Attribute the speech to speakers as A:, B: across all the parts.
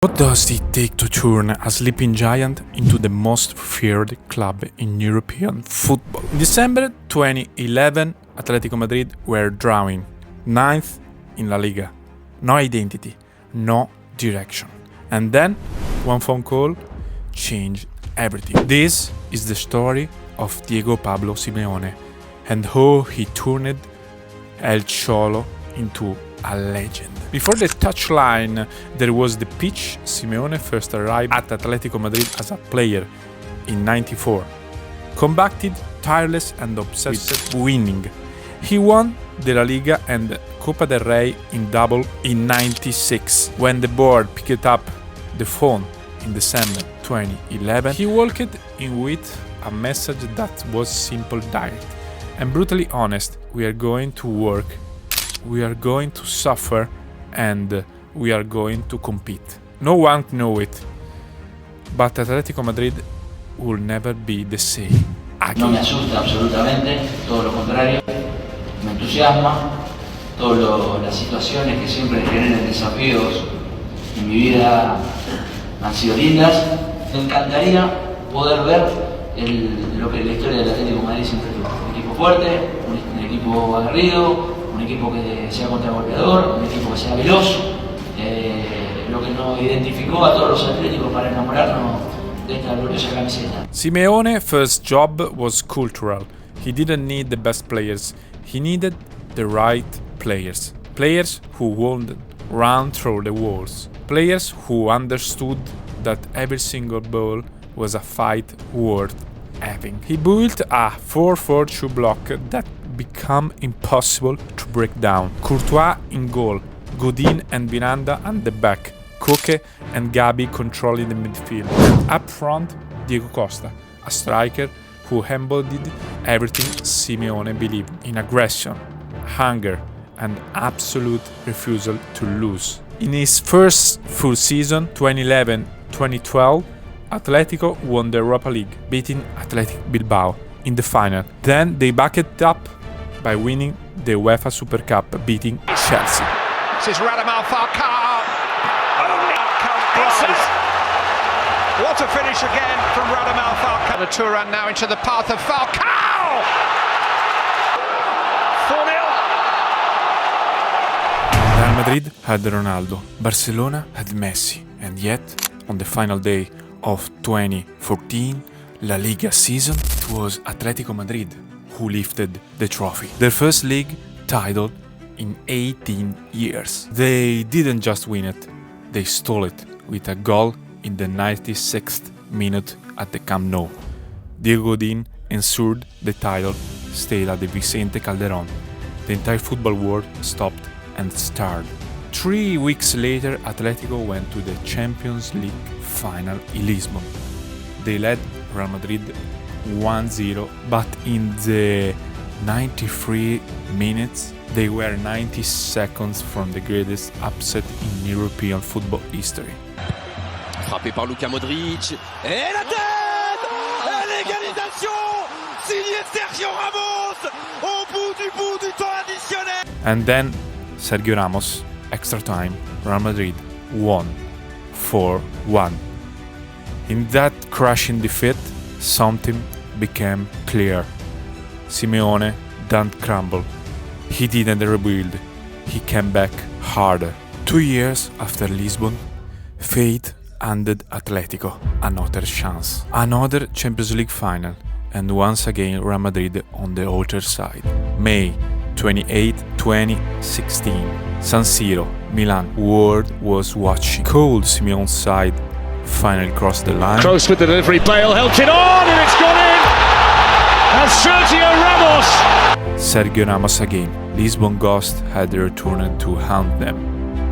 A: What does it take to turn a sleeping giant into the most feared club in European football? In December 2011, Atlético Madrid were drawing 9th in La Liga. No identity, no direction. And then, one phone call changed everything. This is the story of Diego Pablo Simeone and how he turned El Cholo into a legend. Before the touchline, there was the pitch. Simeone first arrived at Atlético Madrid as a player in '94. Combated, tireless and obsessed with winning. He won the La Liga and Copa del Rey in double in '96. When the board picked up the phone in December 2011, he walked in with a message that was simple, direct, and brutally honest. We are going to work, we are going to suffer, and we are going to compete. No one knew it, but Atlético Madrid will never be the same again.
B: No me asusta absolutamente, todo lo contrario, me entusiasma. Todas las situaciones que siempre generen desafíos en mi vida han sido lindas. Me encantaría poder ver lo que la historia del Atlético Madrid siempre tuvo. Un equipo fuerte, un equipo aguerrido, un equipo que sea contragolpeador, un equipo que sea veloz, lo que nos identificó a todos los atléticos para enamorarnos de esta gloriosa camiseta.
A: Simeone's first job was cultural. He didn't need the best players, he needed the right players. Players who wouldn't run through the walls. Players who understood that every single ball was a fight worth having. He built a 4-4-2 block that became impossible to break down. Courtois in goal, Godin and Miranda at the back, Koke and Gabi controlling the midfield. And up front, Diego Costa, a striker who embodied everything Simeone believed in: aggression, hunger, and absolute refusal to lose. In his first full season, 2011-2012, Atletico won the Europa League, beating Athletic Bilbao in the final. Then they backed it up by winning the UEFA Super Cup, beating Chelsea.
C: This is Radamel Falcao. What a finish again from Radamel Falcao. The Turan now into the path of Falcao. 4-0.
A: Real Madrid had Ronaldo, Barcelona had Messi, and yet, on the final day of 2014 La Liga season, it was Atlético Madrid who lifted the trophy. Their first league title in 18 years. They didn't just win it, they stole it with a goal in the 96th minute at the Camp Nou. Diego Godin ensured the title stayed at the Vicente Calderón. The entire football world stopped and stared. 3 weeks later, Atletico went to the Champions League final in Lisbon. They led Real Madrid 1-0, but in the 93 minutes, they were 90 seconds from the greatest upset in European football history.
D: Frappé par Luka Modric, et la tête! Et l'égalisation! Signé Sergio Ramos! Au bout du temps additionnel!
A: And then, Sergio Ramos, extra time, Real Madrid won 4-1. In that crushing defeat, something became clear. Simeone didn't crumble. He didn't rebuild. He came back harder. 2 years after Lisbon, fate handed Atletico another chance. Another Champions League final, and once again Real Madrid on the other side. May 28, 2016. San Siro, Milan. World was watching. Cold Simeone's side finally crossed the line.
E: Close with the delivery, Bale helped it on and it's gone in! And Sergio Ramos!
A: Sergio Ramos again. Lisbon Ghost had returned to haunt them.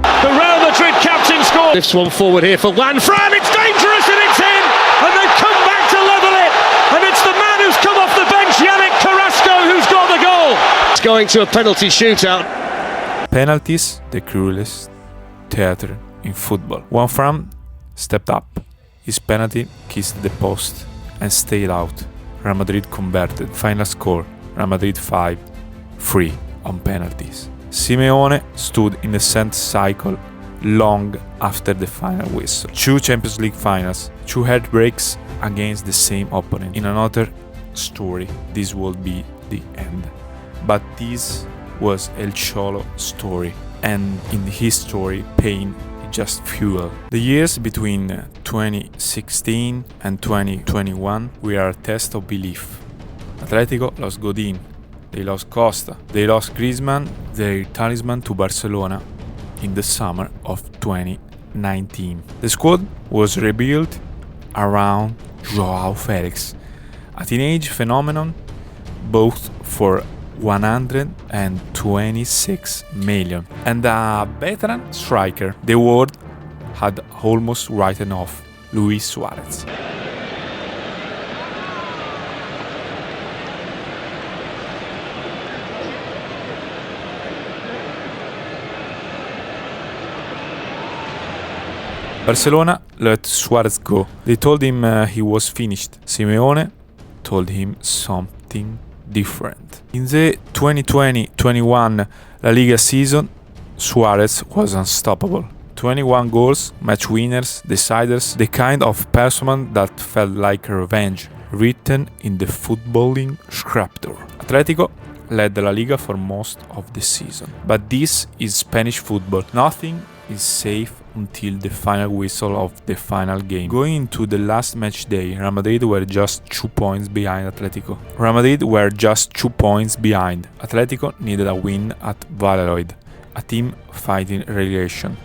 E: The Real Madrid captain scored! Lifts one forward here for Juan Fran, it's dangerous and it's in! And they've come back to level it! And it's the man who's come off the bench, Yannick Carrasco, who's got the goal! It's going to a penalty shootout.
A: Penalties, the cruelest theater in football. Juan Fran stepped up. His penalty kissed the post and stayed out. Real Madrid converted. Final score, Real Madrid 5-3 on penalties. Simeone stood in the center cycle long after the final whistle. 2 Champions League finals, 2 heartbreaks against the same opponent. In another story, this will be the end. But this was El Cholo story, and in his story, pain is just fuel. The years between 2016 and 2021 were a test of belief. Atletico lost Godin, they lost Costa, they lost Griezmann, their talisman, to Barcelona in the summer of 2019. The squad was rebuilt around Joao Felix, a teenage phenomenon, both for 126 million, and a veteran striker the world had almost written off, Luis Suarez. Barcelona let Suarez go. They told him he was finished. Simeone told him something different. In the 2020-21 La Liga season, Suarez was unstoppable. 21 goals, match winners, deciders, the kind of performance that felt like revenge, written in the footballing scripture. Atletico led the La Liga for most of the season. But this is Spanish football. Nothing is safe until the final whistle of the final game. Going into the last match day, Real Madrid were just 2 points behind Atletico. Atletico needed a win at Valladolid, a team fighting relegation,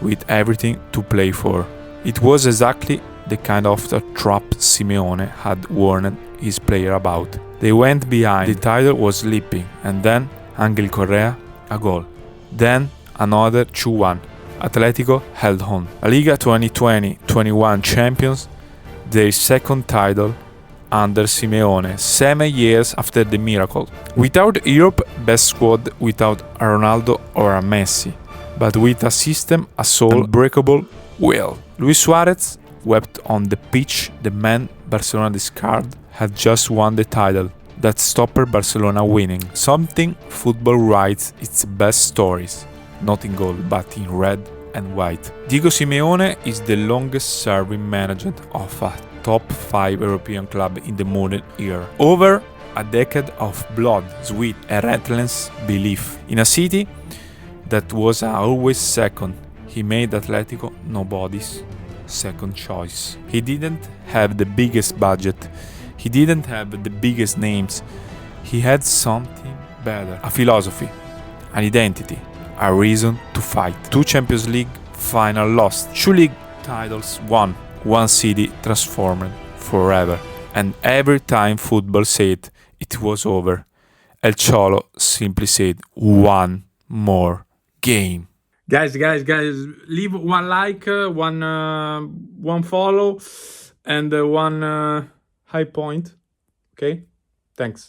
A: with everything to play for. It was exactly the kind of trap Simeone had warned his player about. They went behind, the title was slipping, and then Angel Correa, a goal. Then another 2-1. Atletico held on. La Liga 2020-21 champions, their second title under Simeone, 7 years after the miracle. Without Europe's best squad, without a Ronaldo or a Messi, but with a system, a soul, unbreakable will. Luis Suarez wept on the pitch. The man Barcelona discarded had just won the title that stopped Barcelona winning. Something football writes its best stories, not in gold, but in red and white. Diego Simeone is the longest-serving manager of a top 5 European club in the modern era. Over a decade of blood, sweat, and relentless belief. In a city that was always second, he made Atletico nobody's second choice. He didn't have the biggest budget. He didn't have the biggest names. He had something better, a philosophy, an identity, a reason to fight. 2 Champions League final lost, 2 league titles won, 1 city transformed forever. And every time football said it was over, El Cholo simply said, one more game.
F: Guys, leave one like, one follow, and one high point. Okay? Thanks.